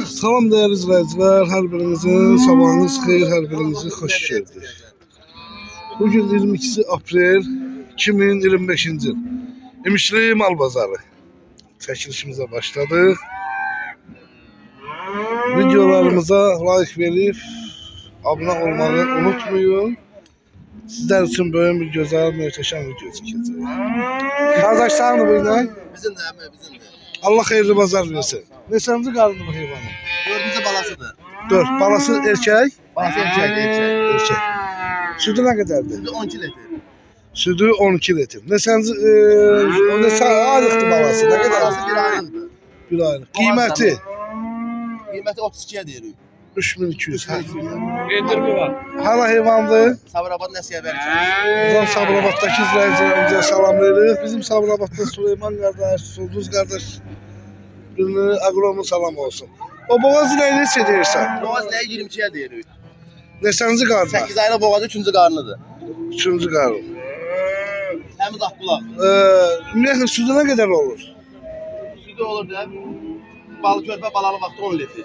Salam değerli izleyiciler, her birinizin sabahınız xeyir, her birinizi hoş gördük. Bugün 22 April 2025. yıl. İmişli Mal Bazarı. Çekilişimize başladık. Videolarımıza like verip abone olmayı unutmayın. Sizler için böyle bir güzel, muhteşem video çekeceğiz. Kardeşlerim bu ne? Bizim de hemen bizim de. Allah hayırlı bazar versin. Neçənci qarnı bu heyvanın? Dördüncü balasıdır. 4. Balası erkek? Balası erkek. Erkek. Sütü ne kadardır? Şimdi 12 litre. Sütü 12 litre. Neçənci neçə aylıqdır balası? Ne kadar? Balası bir aylıktır. Bir aylık. Kıyməti? Kıymeti 32'ye diyoruz. 3200. Endirme var. Hala heyvandır. Sabırabad nəsiyə verir. Buradan Sabirabad'daki izleyicilerimize salamlayırıq. Bizim Sabirabad'da Süleyman kardeş, Sulduz kardeş, birinin agromu salam olsun. O boğaz ile ne çedirsən? Boğaz nəyə 22'ye diyoruz. Neçənci qarnı? 8 aylık boğaz 3. qarnıdır. 3-cü qarnı. Təmiz aqulaq. Ümumiyyətlə sütü nə qədər olur? Sütü olur da balı körpə balalı vaxtı 10 litre.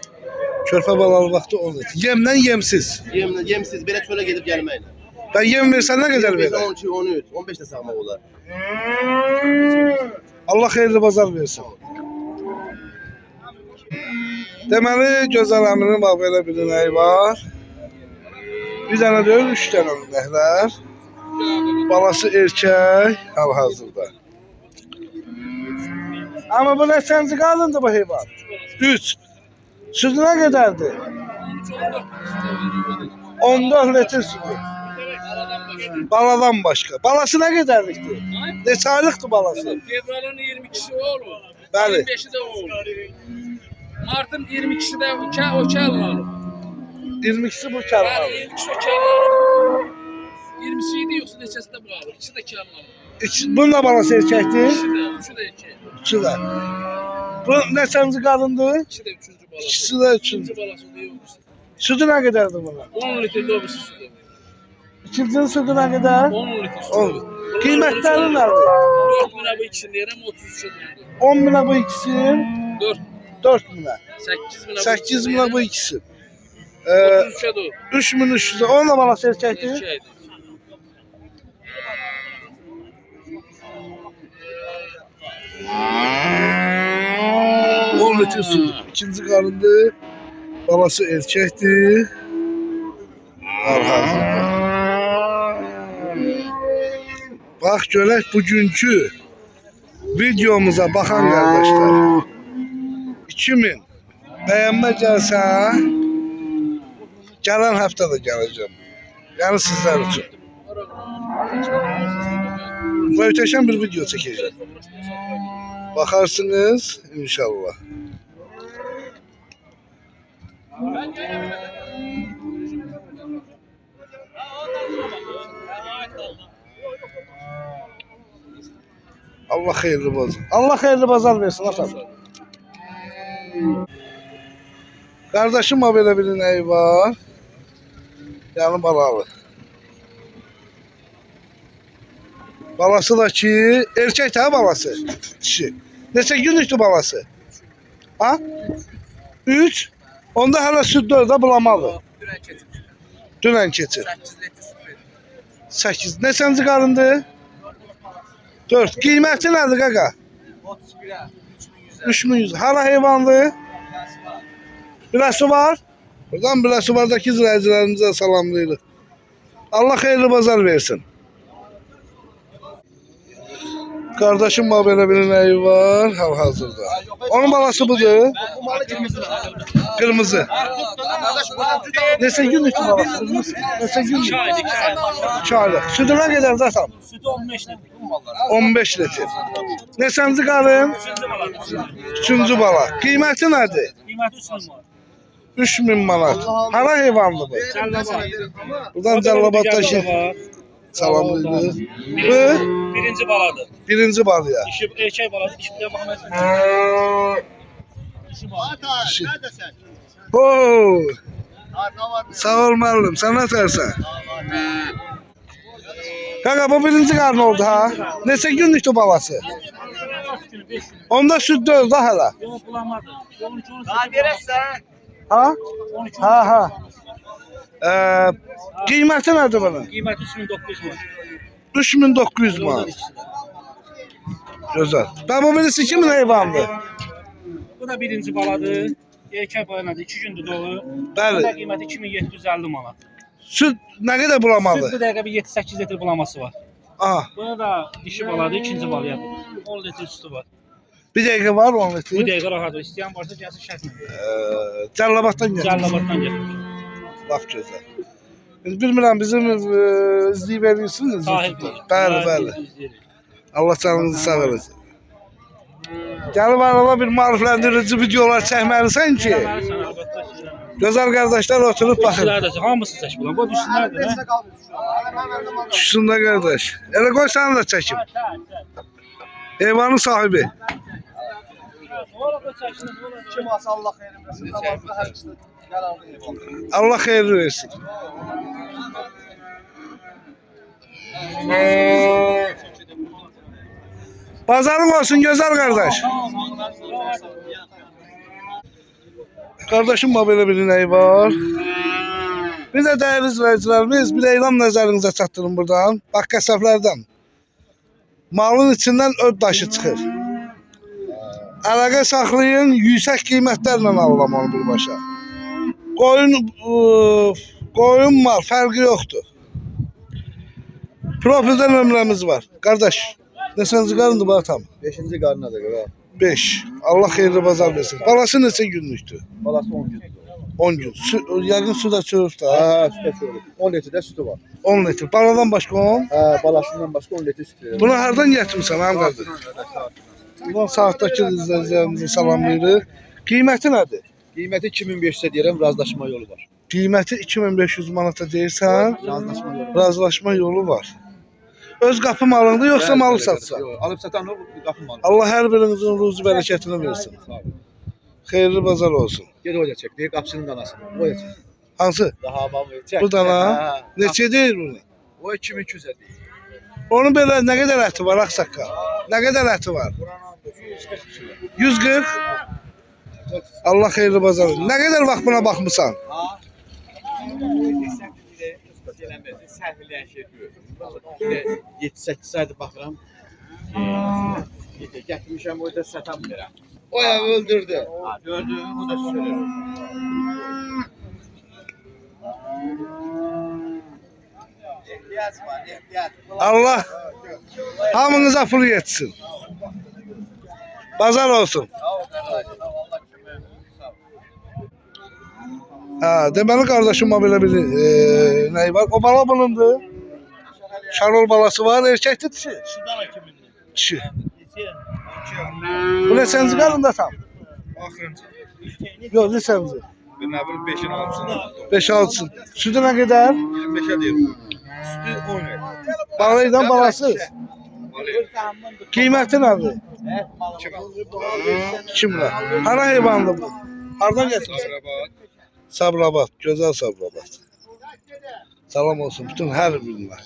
Körpə balalı vaxtı 10 litre. Yemlə yemsiz. Yemsiz belə çölə gedib gəlməklə. Ben yem versən nə qədər verər? 12, 13, 15 də sağmaq olar. Allah xeyirli bazar versin. Deməli, gözəl əminin bax belə bir inəyi var. Bir dənə deyil, 3 dənə inəklər. Balası erkək, hal-hazırda. Amma bu neçənci qalındı bu heyvan? 3. Sütü nə qədərdir? 14 litre sütü. Baladan başqa. Balası nə qədərlikdir? Neçə aylıqdır balası? Fevralın 22'si olur. Bəli. 25'i de olur. Mart'ın 22'si de o kelmalı. 22'si bu kar Yani var. 22'si o kelmalı. 20'si idi yoksa neçesi de bağlı. İkisi de kelmalı. Bunun da balası erkəkdir. Üçü de erkek. İkisi də. Bu neçənci qalındı? İkisi de üçüncü balası. İkisi də üçüncü. İkinci balası da yok. Sütü nə qədərdir bunun? 10 litre dobisi sütü. İkincinin sütü nə qədər? 10 litre sütü. 10. Qiymətləri nədir? 4 bine bu ikisini yerim 33 lira. 10 minə bu ikisi, 4. 4 minə. 8 bine 8 minə bu ikisi. 33'e doğru. 3300. Onun da balası erkəkdir. Erkek. 10 litre su. İkinci qarındı. Balası erkəkdir. Arxasında. Bax görək bugünkü videomuza baxan qardaşlar. 2000 bəyənmə gəlsə, gələn həftə də gələcəm. Yəni sizlər üçün. Möhtəşəm bir video çəkəcəm. Bakarsınız inşallah. Allah hayırlı bazar. Allah hayırlı bazar versin atam. Kardeşim ha böyle bir neyi var. Yani balalı. Balası da ki erkek ha balası. Dişi. Neçə günlükdür balası? Ha? 3. Onda hələ süd 4-də bulamalı. Dünən keçir. 8. Neçənci qarındı? 4. Qiyməti nədir qaqa? 3100. Hala heyvanlı? Biləsi var? Buradan biləsi vardakı izləyicilərimizə salamlayırıq. Allah xeyirli bazar versin. Kardeşim var böyle bir neyi var hal-hazırda. Onun balası budur. Bu malı kırmızıdır. Kırmızı. Neçə günlük balası? Neçə günlük? 2 aylık. Sütü nə qədər zaten? Sütü 15 litre. 15 litre. Neçənci qarın? 3-cü bala. Qiyməti nədir? Kıymeti 3 bin var. 3000 manat. Hara heyvanlı bu? Buradan Cəlilabad'dakı salamlıydı. Bu Birinci baladır. birinci balıya. Dişi erkek baladır. Dişi de bakmaz. Dişi. Neredesin? Oo, Arka var mı? sağ ol müəllim. Sən nətərsən? Qaqa bu birinci qarın oldu ha. Neçə günlükdür balası? günü, 5 günü. Onda süd deyil da hələ. Yok bulamadı. 13 13. Daha verirsen. Ha? 13 Ha. Qiyməti nədir bunun? Kıymet 3900 var. 3900 manat. Gözəl. Və bu birisi kimin heyvandır? Bu da birinci baladır. Erkek balanadı. 2 gündür dolu. Bəli. Bu da kıymeti 2750 manat. Süd nə qədər Süt bulamalı? bu dəqiqə bir 7-8 litre bulaması var. Aha. Buna da dişi baladır. İkinci balayadır. 10 litre sütü var. Bir dəqiqə var 10 Bu litr. dəqiqə rahat. İsteyen varsa gəlsin şərtlə. Cəllabaddan gəlir. Cəllabatdan gəlir. Laf gözəl. Bilmirəm bizim izləyib verirsiniz. Sahil. Bəli. Allah canınızı sağ eləsin. Gəlib arada bir maarifləndirici videolar çəkməlisən ki, gözəl qardaşlar oturub baxın. Düşsünlər də hamısı çək bulan. Bu düşsünlər də. Destek almış şu an. Düşsün də qardaş. Elə qoy səni də çəkim. Heyvanın sahibi. Kim alsa Allah xeyrin versin. Namazda hər ikisi yararlı eyvallah. Allah xeyir versin. Bazarın olsun gözəl qardaş. Qardaşım belə bir inəyi var. Bir də dəyərli izləyicilərimiz, bir elan nəzərinizə çatdırın buradan. Bax qəsəblərdən. Malın içindən öd daşı çıxır. Əlaqə saxlayın, yüksək qiymətlərlə alınmalı birbaşa. Qoyun mal, fərqi yoxdur. Profildə nömrəmiz var. Qardaş, neçənci qarındır bu atam? 5-ci qarnadır qara. 5. Allah xeyirli bazar versin. Balası neçə günlükdür? Balası 10 gün. 10 gün. Yəqin suda çörüb da. Ha, sütə çörük. 10 litrdə sütü var. 10 litr. Baladan başqa 10. Ha, balasından başqa 10 litr süt verir. Bunu hardan gətirmisən həm qardaş? Buradan saatdakı izləyicilərimizi salamlayırıq. Qiyməti nədir? Qiyməti 2500 deyirəm, razılaşma yolu var. Qiyməti 2500 manata deyirsən, Razılaşma yolu. razılaşma yolu var. Öz qapı malındır yoxsa malı satsan? Yox, alıb satan o qapım alır. Allah hər birinizin ruzu bərəkətini versin. Sağ ol. Xeyirli bazar olsun. Gel oraya çək. Deyir qapısının danasını. Oraya çək. Hansı? Daha babam çək. Bu dana. Ha, Neçə deyir bunu? O 2200 deyir. Onun belə nə qədər əti var ağsaqqal? Nə qədər əti var? 140. Allah xeyirli bazar olsun. Nə qədər vaxt buna baxmısan? Ha. Səhvləşir. 7-8 aydır baxıram. Gətirmişəm orada satan bilirəm. O ya öldürdü. Ha, gördü, o da sürür. İhtiyaç var, ihtiyaç. Allah hamınıza pul yetsin. Bazar olsun. Sağ ol qardaşım. Allah kömək sağ ol. Ha, deməli qardaşıma belə bir nəyi var? O bala bunundur. Şarol balası var, erkəkdir dişi. Şuradan kimindir? Dişi. Bu neçənci qarında tam? Axırıncı. Yox, neçənci? Bir nə bilim 5-in altısında. 5-6. Südü nə qədər? 25'e deyir. Sütü 10 verir. Balaydan balasız. Qiyməti nədir? 2 lira. Hara heyvandır bu? Hardan gətirsən? Sabirabad, gözəl Sabirabad. Salam olsun bütün hər birinə.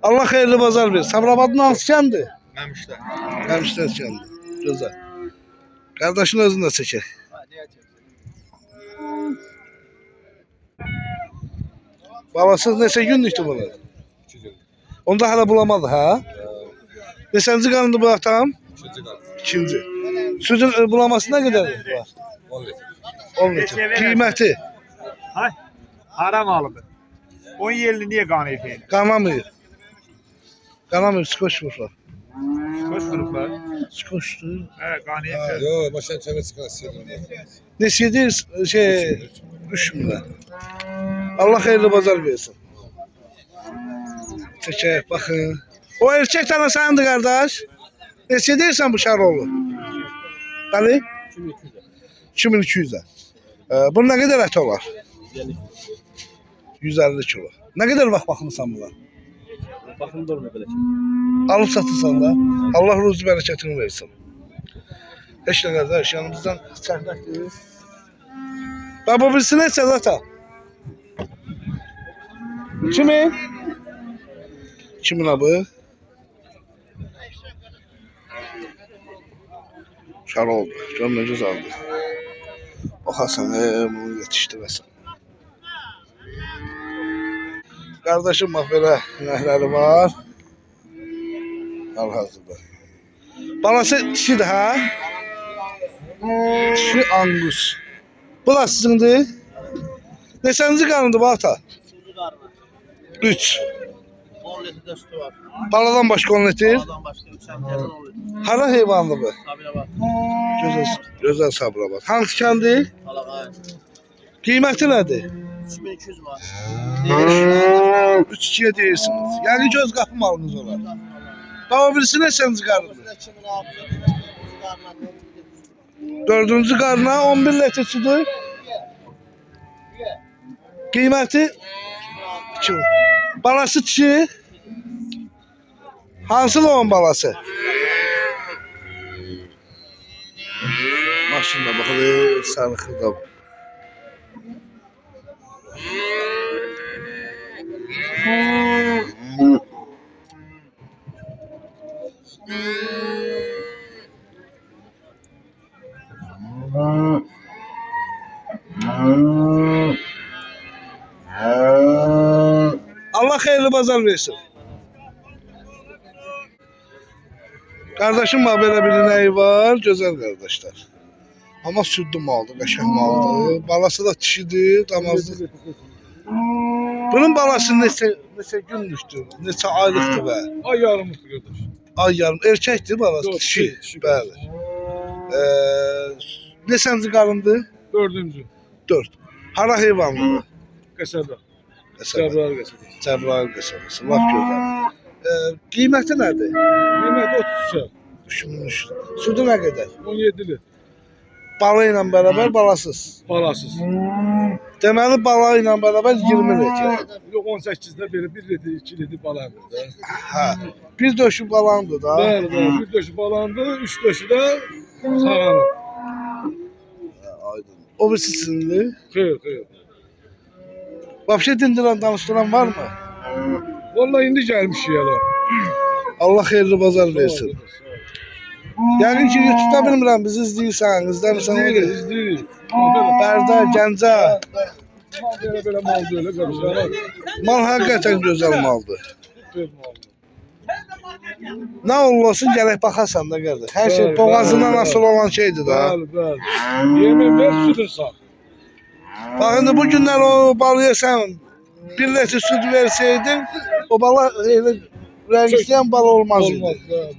Allah xeyirli bazar versin. Sabirabadın hansı kəndi? Məmişdə. Qəmişdən kəndi. Gözəl. Qardaşın özünü də çəkək. Balası neçə günlükdür bunu? 2 gün. Onda hələ bulamadı, hə? Neçənci qanındır bu atam? 2-ci qar. İkinci. Südün bulaması nə qədər var? 10 litr. 10 litr. Qiyməti Hay. Haram alıbı. 10 yerli niye qanı efeyle? qanamır. Qanamır, skoş vurur. Koş gruplar. Skoşdur. He qanı efeyle. Yo, başa çevre çıkarsın diye. Neçədir? 3 lira. Allah xeyirli bazar versin. Çəkək, baxın. O erkək tane səndir qardaş. Neçə deyirsən bu Şaroğlu? Bəli? 2200'ə. Bunun nə qədər əti olar? 150 kilo. Nə qədər vaxt baxmısan buna? Baxın durmuyor belə. Alıb satırsan da. Allah ruzu bərəkətini versin. Heç nə qardaş, yanımızdan çəkməkdir. Və bu birisi neçə zata? Kimin? Kimin abi? Şar oldu. Görmə gözəldir. Baxasan, bunu yetişdirəsən. Qardaşım bax belə nəhləri var. Hal-hazırda. Balası dişidir ha? Dişi Angus. Bu da sizindir. Neçənci qarındır bu ata? 3. 10 litre sütü var. Baladan başqa 10 litr. Oradan başka 3 santiyetten 10 litre. Hara heyvanlı bu? Sabine bak. Gözəl Sabirabad. Hansı kəndir? Alakaya. Qiyməti nədir? 3200 var. 3-2'ye deyirsiniz. Yəni göz qapı malınız olar. Daha birisi neçənci qarındır? 4-cü qarına 11 litr sütü. Qiyməti 2. Balası dişi. Hansı loğun balası? Maşında baxılır, sarıqırda. Allah xeyirli bazar versin. Kardeşim var belə bir nəyi var, gözəl qardaşlar. Amma südlü maldır, qəşəng maldır. Balası da dişidir, damazlı. Bunun balası neçə günlükdür, neçə aylıqdır və? Ay yarımlıqdır qardaş. Ay yarım, erkəkdir balası, Yox, dişi. dişi. Bəli. Neçənci qarındır? 4-cü. 4. Hara heyvanlıdır? Qəsəbə. Qəsəbə. Cəbrayıl qəsəbə. Cəbrayıl qəsəbəsi, laf gözəl. Qiyməti nədir? Qiyməti 33. Düşünmüş. Südü nə qədər? 17 litr. Balı ilə bərabər balasız. Balasız. Deməli bala ilə bərabər 20 litr. Yox 18-də belə 1 litr, 2 litr balandır da. Hə. Bir döşü balandır da. Bəli, bəli. Bir döşü balandı, 3 döşü də sağanı. Aydın. O birisi sizindir. Xeyr. Vəbşə dindirən, danışdıran var mı? Vallahi indi gəlmişik ya. Allah xeyirli bazar versin. Yəqin ki, YouTube-da bilmirəm, bizi izləyirsən, izləmirsən. İzləyirik. Bərdə, Gəncə. Belə mal deyil, qardaş. Mal həqiqətən gözəl maldır. Söz malı. Nə olursun gərək baxasan da qardaş. Hər şey Bəli, boğazından bəli, asılı olan şeydir da. Bəli. Yemin ver, sütün sağ. Bax indi bu günlər o balıya sən 1 litr süt versəydin, o bala elə rəng istəyən bal olmaz idi. Olmaz, bəli.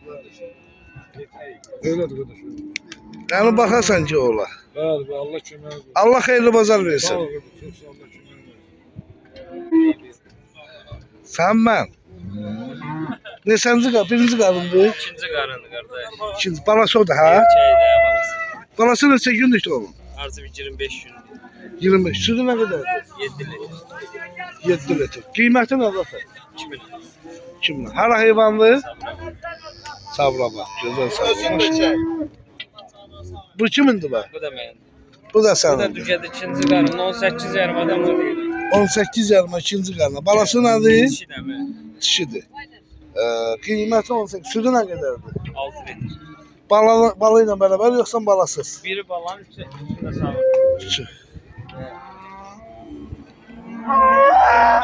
Öylədir qardaş. Yəni baxasan ki ola. Bəli, Allah kömək olsun. Allah xeyirli bazar Sağ versin. ol, çox sağ ol, Allah kömək olsun. Sən mən. Neçənci qar? Birinci qarındır. İkinci qarındı qardaş. İkinci. Balası o da ha? Erkəyi də balası. Balası neçə gündür onun? Arzu bir 25 gün. 25. Sütü nə qədərdir? 7 litr. 7 litr. Qiyməti nə zaten? 2000. 2000. Hara heyvanlı? Sabrabad. Gözəl Sabrabad. Bu kimindir bə? Bu da mənim. Bu da Bu da sənin. düzədə ikinci qarın 18 yarım adam var. 18 yarıma ikinci qarına. Balası nədir? İki də mən. Dişidir. Qiyməti 18. Sütü nə qədərdir? 6 litr. Balı ilə bərabər yoxsa balasız? Biri balan, üçü də sağ. Küçük.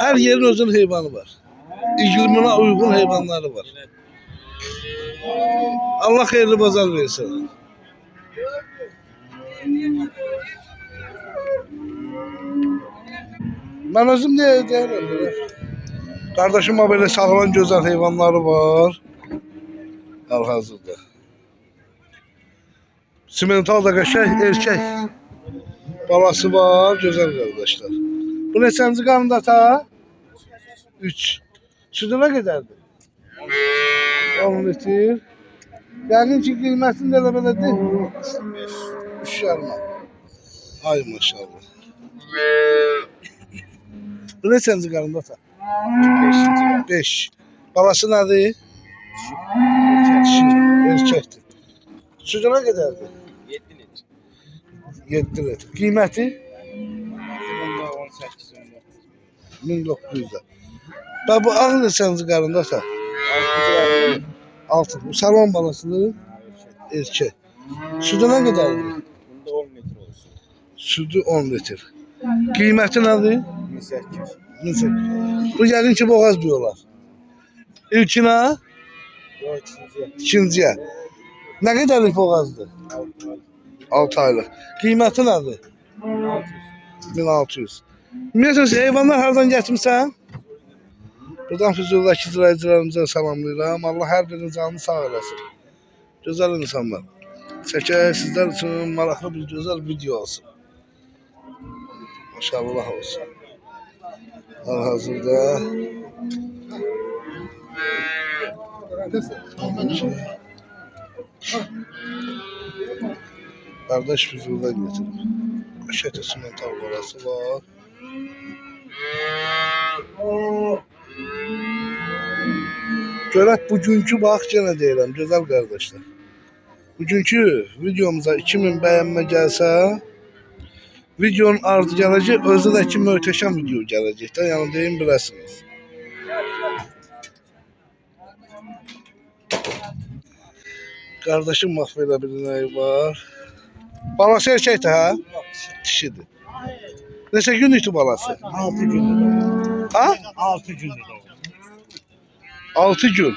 Hər yerin özünün heyvanı var. İqlimine uyğun heyvanları var. Allah xeyirli bazar versin. Mən özüm deyirəm belə. Qardaşım belə sağlam gözəl heyvanları var. Hal-hazırda. Simental da qəşəng erkək. Balası var, gözəl qardaşlar. Bu neçənci qarında ta? 3. Sütü nə qədərdir? 10 litr. Yəqin ki, qiymətini də elə belədir. 3 yarıma. Ay maşallah. Bu neçənci qarında ta? 5. Balası nədir? Erkəkdir. Sütü nə qədərdir? 7 litr. 7 litr. Qiyməti? 18 onda. 1900'da. Ben bu ağ neçənci qarında ta? 6 6. Bu salon balasıdır. Erkek. Sütü nə qədərdir? Bunda 10 metre olsun. Sütü 10 litr. Qiyməti nədir? 1800. Neçə? Bu yəqin ki, boğaz diyorlar. İlkinə, Yok ikinciye. ikinciyə. Nə qədərlik boğazdır? 6 aylıq. Qiyməti nədir? 1600. Ümumiyyətlə, heyvanlar hardan gətirmisən? Buradan Füzuldakı izləyicilərimizə salamlayıram. Allah hər birinin canını sağ eləsin. Gözəl insanlar. Çəkək sizlər üçün maraqlı bir gözəl video olsun. Maşallah olsun. Hal-hazırda qardaş Füzuldan getirib. Qəşət simental balası var. Görək bugünkü bax yenə deyirəm gözəl qardaşlar. Bugünkü videomuza 2000 bəyənmə gəlsə, videonun ardı gələcək, özü də ki möhtəşəm video gələcək də, yəni deyim biləsiniz. Qardaşım bax belə bir nəyi var. Balası erkəkdir hə? Dişidir. Neçə günlükdür balası? 6 gündür. Ha? 6 gündür. 6 gün.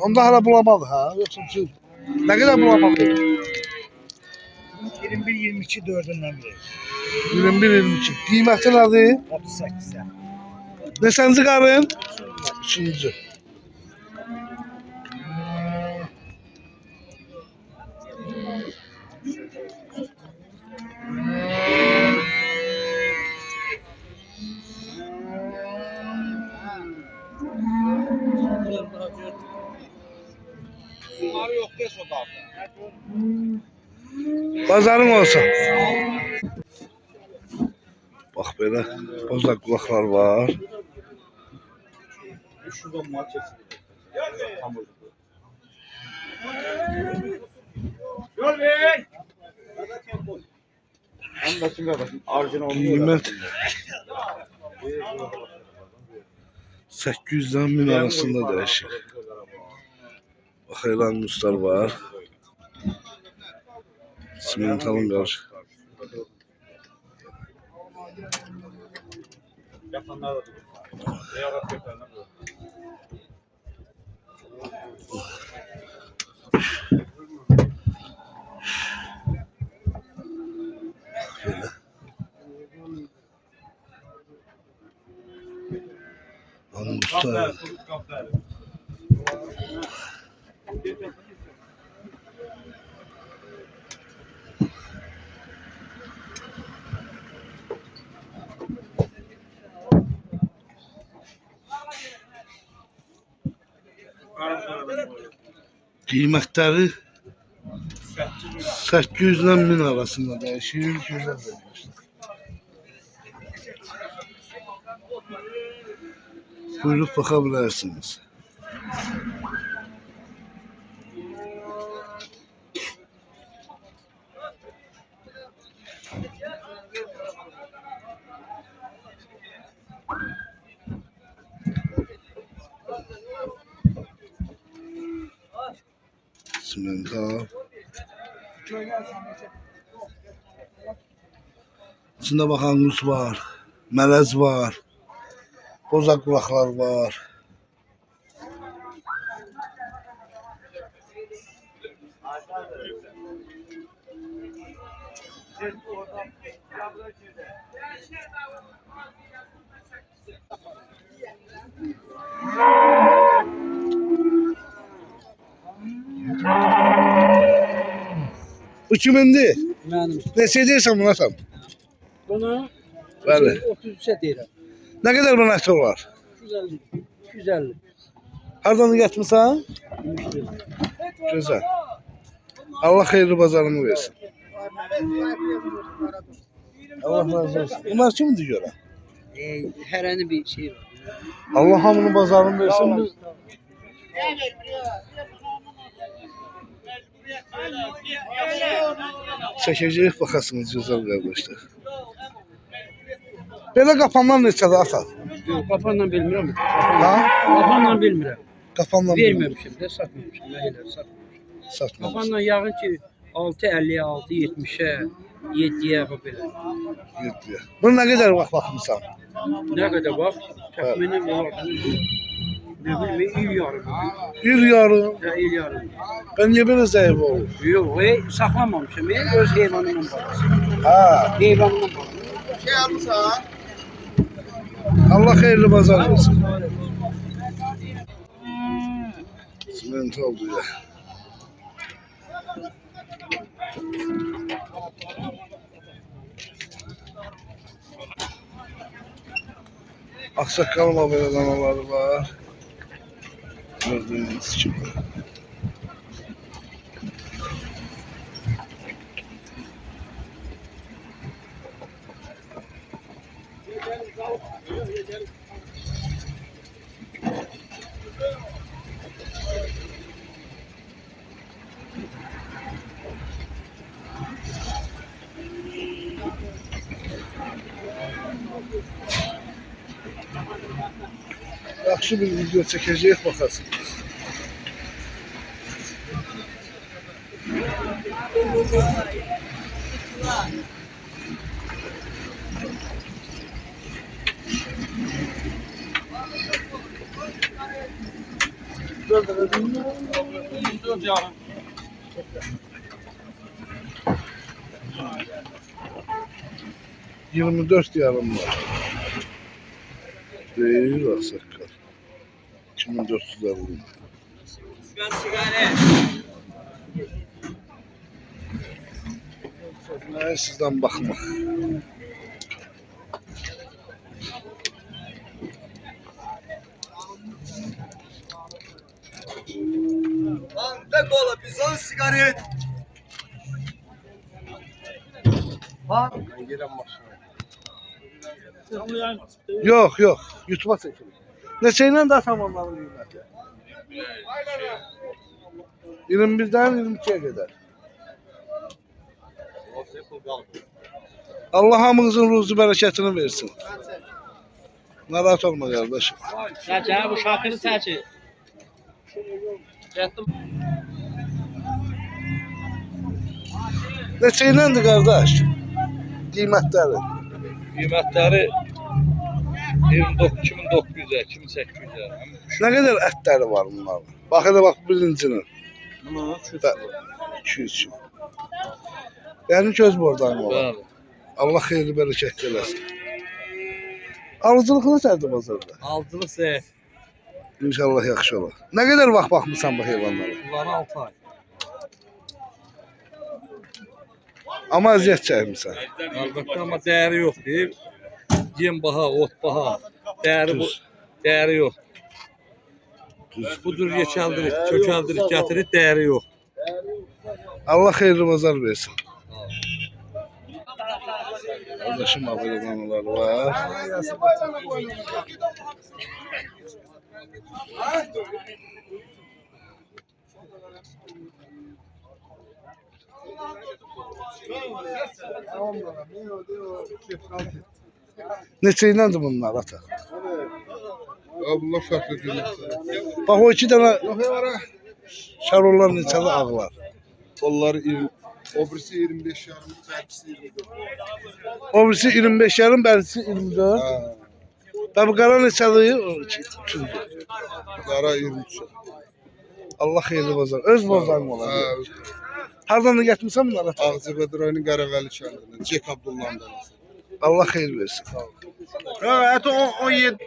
Onda hala bulamadı ha? Yoxsa ki, nə qədər bulamadı? 21-22 4-ündən biri. 21-22. Qiyməti nədir? 38'e. Neçənci qarın? 3-cü. Bunları yok diye sokakta. Bazarın olsa. Bax belə bozaq qulaqlar var. Şuradan maç etsin. Yol ver. Anlaşın kardeşim. Arjın olmuyor. Qiymət 800-dən 1000 arasında dəyişir. Bax elə anguslar var. Simentalın qarşı. Yapanlar da Yarak yapanlar da. Belə. Anguslar. Qiymətləri 800-dən 1000 arasında dəyişir. Gözəl dəyişir. Buyurub baxa bilərsiniz. Simental. İçində bax angus var, mələz var, bozaq qulaqlar var. Bu kimindir? Mənim. Neçə deyirsən buna tam? Buna Bəli. 33'e deyirəm. Nə qədər buna əti olar? 250. 250. Hardan gətirmisən? Gözəl. Allah xeyirli bazarını versin. Allah razı olsun. Bunlar kimdir görə? Hərəni bir şey var. Allah hamının bazarını versin. Çəkəcəyik, baxasınız gözəl qardaşlar. Belə qapanlar neçədir ata? Yox, qapanla bilmirəm. Ha? Qapanla bilmirəm. Qapanla Verməmişəm də, satmamışam. Mən elə satmamışam. satma. Qapanla yağın ki 6.50-yə, 6.70-ə, 7-yə bu belə. Yediyə. Bu nə qədər vaxt baxmısan? Nə qədər bax, təxminən olar. Ne bileyim, il yarım. Bir yarım. Ya il yarım. Ben niye böyle zayıf oldum? Yok, saklamamışım. Öz heyvanımın balası. Ha. Heyvanımın balası. Şey almışsan. Allah hayırlı pazar versin. Siment oldu ya. Aksakalma böyle danaları var. Gördüğünüz gibi. Yaxşı bir video çəkəcəyik, baxasınız. $24 yarım var. Değil Aksakal. 2450. Ne sizden bakma. Anda kola, bizon sigaret. Bak. Ben gelen başına. Yok yok. YouTube'a çekilir. Neçəyle daha tamamlanır qiyməti? 21'den 22'ye kadar. Allah hamınızın ruzu bərəkətini versin. Narahat olma kardeşim. Çək, bu şarkını çək. Neçəylədir qardaş? Qiymətləri. Qiymətləri 29.900-ə, 2800-ə. Nə qədər ətləri var bunların? Bax elə bax birincinin. Bunlar 200 kilo. Yəni göz bordan var. Bəli. Allah xeyirli bərəkət eləsin. Alıcılıq necədir bazarda? Alıcılıq zəif. İnşallah yaxşı olar. Nə qədər vaxt baxmısan bu heyvanlara? Bunları 6 ay. Amma əziyyət çəkmirsən. Əlbəttə, amma dəyəri yoxdur. Yem baha, ot baha. Dəyəri yox. Bu cür yekəldirik, kökəldirik, gətirik, dəyəri yox. Allah xeyirli bazar versin. Kardeşim abone danalar var. Neçəyinədir bunlar ata? Bunlar farklı değil. Bax o iki dənə şarollar neçəli ağlar. Onları 20, o birisi 25 yarım, belkisi 24. O birisi 25 yarım, bəlkisi 24. Ha, Tabi qara neçəli? O üçüncü. Kara 23. Allah xeyirli bazar. Öz bozarım olar. Ha, Hardan da getmirsən bunları ata? Ağzıbadırayının Qaravəli kəndindən. Cek Abdullah'ın danası. Allah xeyir versin. Ha, eti 17.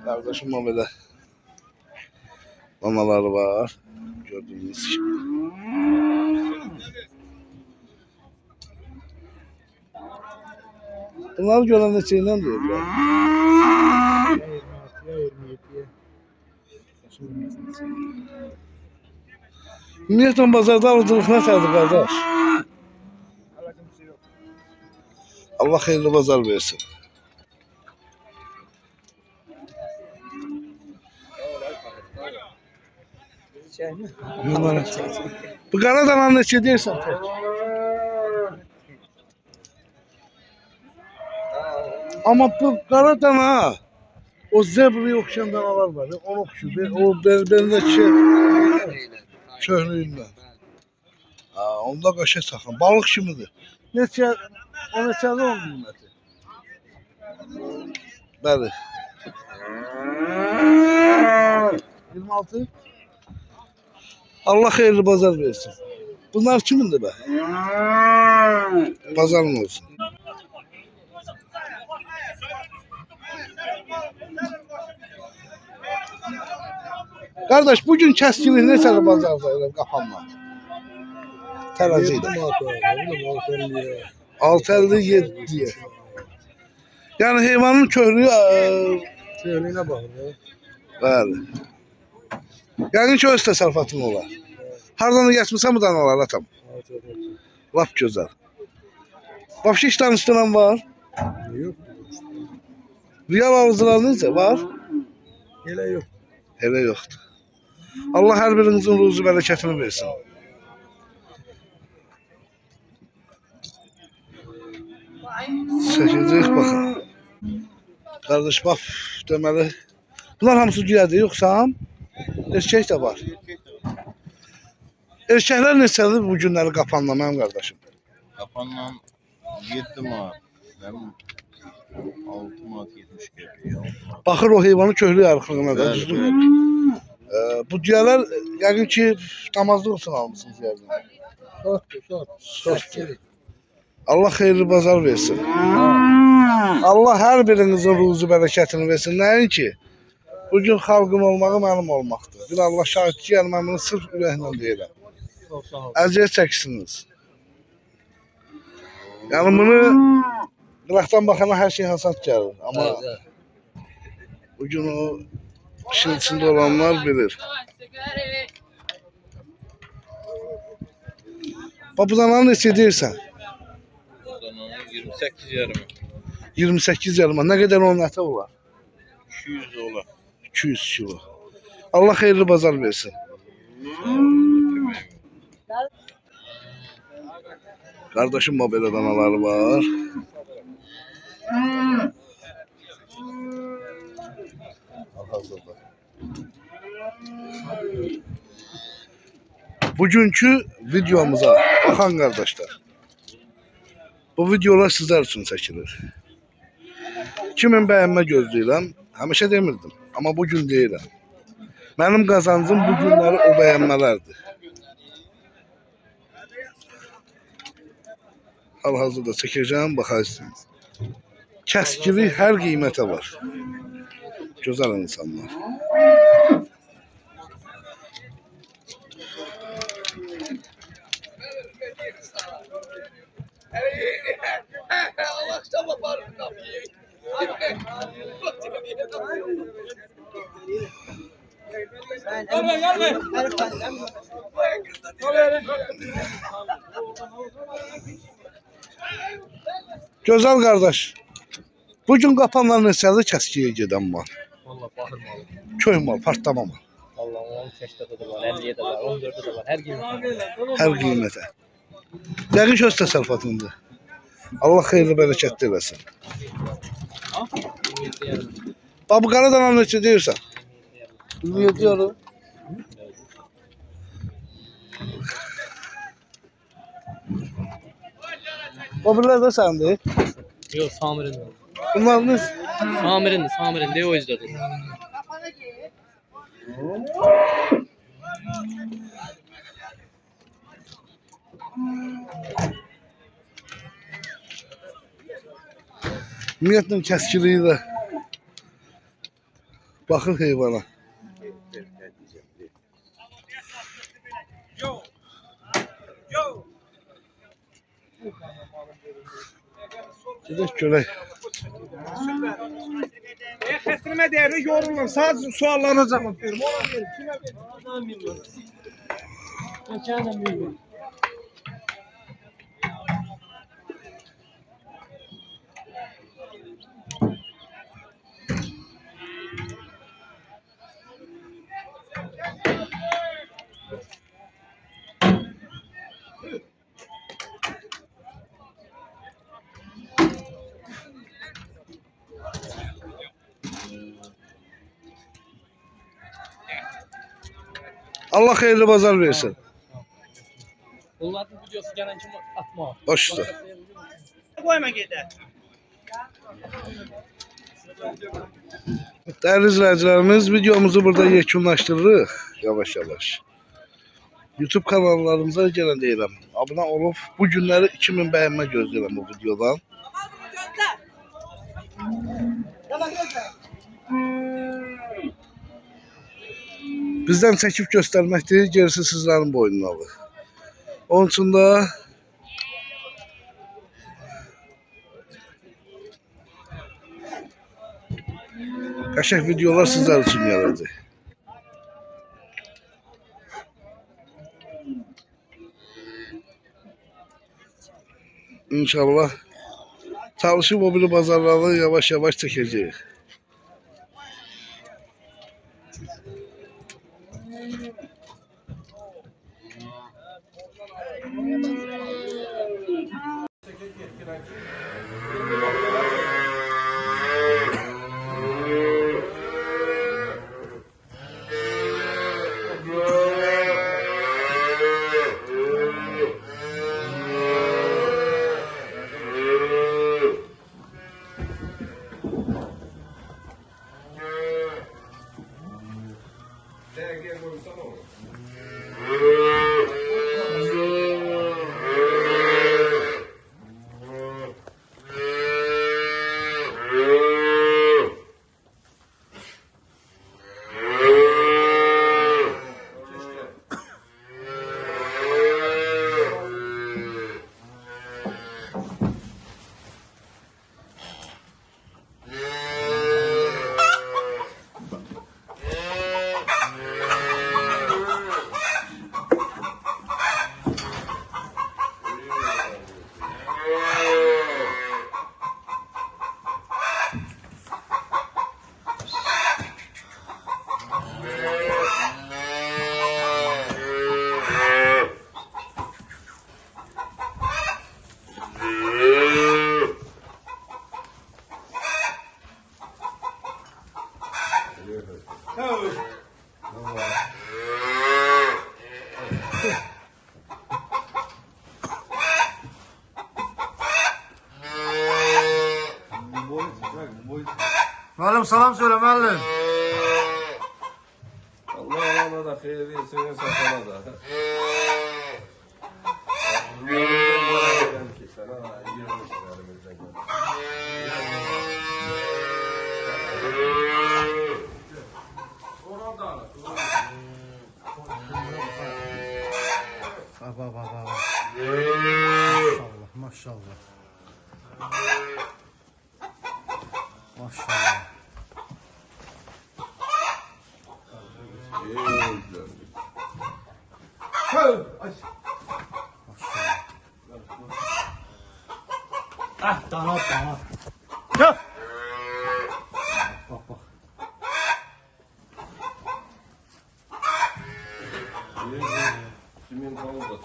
Kardeşim o böyle danaları var. Gördüğünüz gibi. Bunları gören neçəyindən diyorlar? Ümumiyyətlə bazarda alıcılıq nətədir qardaş? Allah xeyirli bazar versin. Bu qara dananı neçə deyirsən tək? Amma bu qara dana O zebraya oxşayan danalar var. Onu oxşudur. O belindəki köhnüyündən. Onda qaşa saxlan. Balıq kimidir. Neçə? O neçədir onun qiyməti? Bəli. 26. Allah xeyirli bazar versin. Bunlar kimindir be? Bazarın olsun. Kardeş bugün kəskinlik neçədir bazarda elə qapanma? Tərəzi ilə. 6.57 diye. Yani heyvanın köhlüyü Köylüğüne bakın ya. bəli. Yəni ki öz təsərrüfatın olar. Hardan da geçmişsən bu danalar atam? Lap gözəl. Vapşı iş danışdıran var. Yok. Real alıcılar necə var? Hele yok. Elə yoxdur. Allah hər birinizin ruzu bərəkətini versin. Çəkəcəyik baxın. Qardaş bax deməli. Bunlar hamısı güyadır yoxsa? Erkək də var. Erkəklər neçədir bu günləri qapanla mənim qardaşım? Kapandan 7 manat. Benim 6 manat 70 geliyor. Baxır o heyvanın köhlü yarıqlığına da. Bəli, Düzdür. bəli. Bu düyələr yəqin ki damazlıq üçün almışsınız yəqin. Sot. Allah xeyirli bazar versin. Allah hər birinizin ruzu bərəkətini versin. Nəyin ki? Bugün xalqın olmağı mənim olmaqdır. Bir Allah şahid ki, yəni mən bunu sırf ürəklə deyirəm. Əziyyət çəksiniz. Yəni bunu qıraqdan baxana hər şey hasat gəlir. Amma bugün o işin içində olanlar bilir. Bax bu dananı neçə deyirsən? Dananın 28 yarımı. 28 yarıma. Nə qədər onun əti olar? 200 dolar. 200 kilo. Allah xeyirli bazar versin. Kardeşim o belə danaları var. Hazırda. Bugünkü videomuza baxan qardaşlar. Bu videolar sizler için çəkilir. Kimin bəyənmə gözləyirəm, həmişə demirdim. Amma bugün deyirəm. Mənim qazancım bu günləri o bəyənmələrdir. Hal-hazırda çəkəcəm, baxarsınız. Kəskilik hər qiymətə var. Gözəl insanlar. Allah aşkına bağırın kapıyı. Gözəl qardaş. Bugün qapanlar neçədir kəskiyə gedən mal? Vallahi bakır malı. Köy mal, partlama mal. Vallahi 15'te de var, 50'de de var, 14'de de var. Her gün Hər qiymətə. Yəqin ki öz təsərrüfatındır. Allah xeyirli bərəkətli eləsin. Bax bu qara dana neçə deyirsən? 27 yarım. O birlər də səndir. Yok Samir'in de. Bunlar ne? Samir'in de o yüzden. Ümumiyyətlə kəskiliyi də baxır heyvana. Gedək görək. Kestirme değerli yorulun. Sadece suallarına cevap verin. Allah xeyirli bazar versin. Bunların videosu gelen kimi atma. Baş üstə. Koyma gedə. Değerli izleyicilerimiz, videomuzu burada yekunlaştırırıq yavaş yavaş. YouTube kanallarımıza gelen deyirəm. Abone olup bu günləri 2000 bəyənmə gözləyirəm bu videodan. Bizden çəkib göstərməkdir, gerisi sizlerin boynunadır. Onun için de qəşəng videolar sizler için gələcək. İnşallah çalışıb o biri bazarları yavaş yavaş çəkəcəyik. Müəllim salam söyle müəllim. Allah ona da xeyir versin, satana da. Baba. Maşallah. Maşallah. Ah, dana. Bak. Kimin kaldı?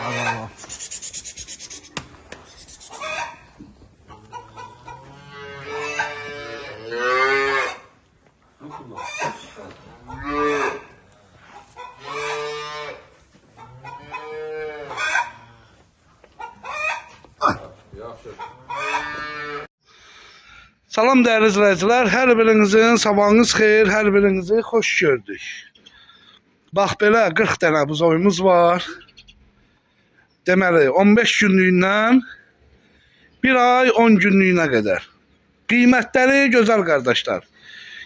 Allah. Salam değerli izleyiciler, her birinizin sabahınız xeyir, her birinizi hoş gördük. Bax belə 40 dənə buzovumuz var. Deməli 15 günlüyündən 1 ay 10 günlüyünə qədər. Qiymətləri gözəl qardaşlar.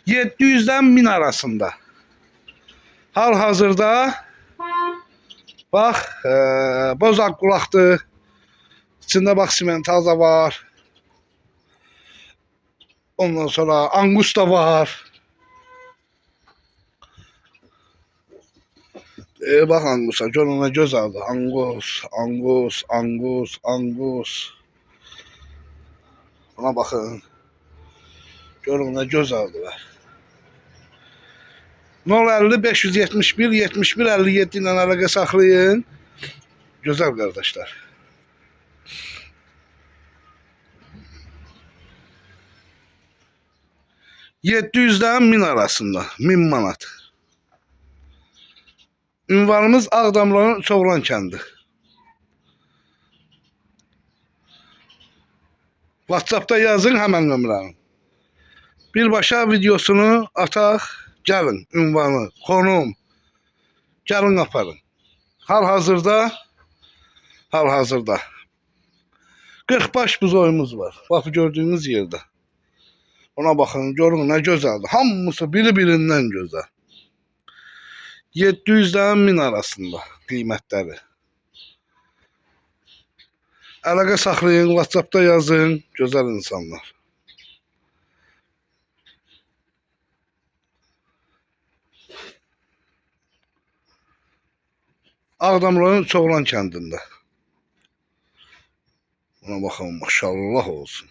700-dən 1000 arasında. Hal-hazırda bax bozaq qulaqdır. İçində bax simentaza var. Ondan sonra angus da var. Bak angusa, gör ona göz aldı. Angus. Buna baxın. Görün nə gözəldirlər. 050 571 71 57 ilə əlaqə saxlayın. Gözəl qardaşlar. 700'den 1000 arasında. 1000 manat. Ünvanımız Ağdamların Çoğlan kəndi. WhatsApp'da yazın hemen nömrəni. Birbaşa videosunu ataq. Gəlin ünvanı, konum. Gəlin aparın. Hal-hazırda 40 baş buzoyumuz var. Bak gördüğünüz yerde. Ona bakın, görün ne güzeldir. Hamısı biri-birindən gözəl. 700'den 1000 arasında qiymətləri. Əlaqə saxlayın, WhatsApp'da yazın. Gözəl insanlar. Ağdamların Çoğlan kəndində. Ona baxın, maşallah olsun.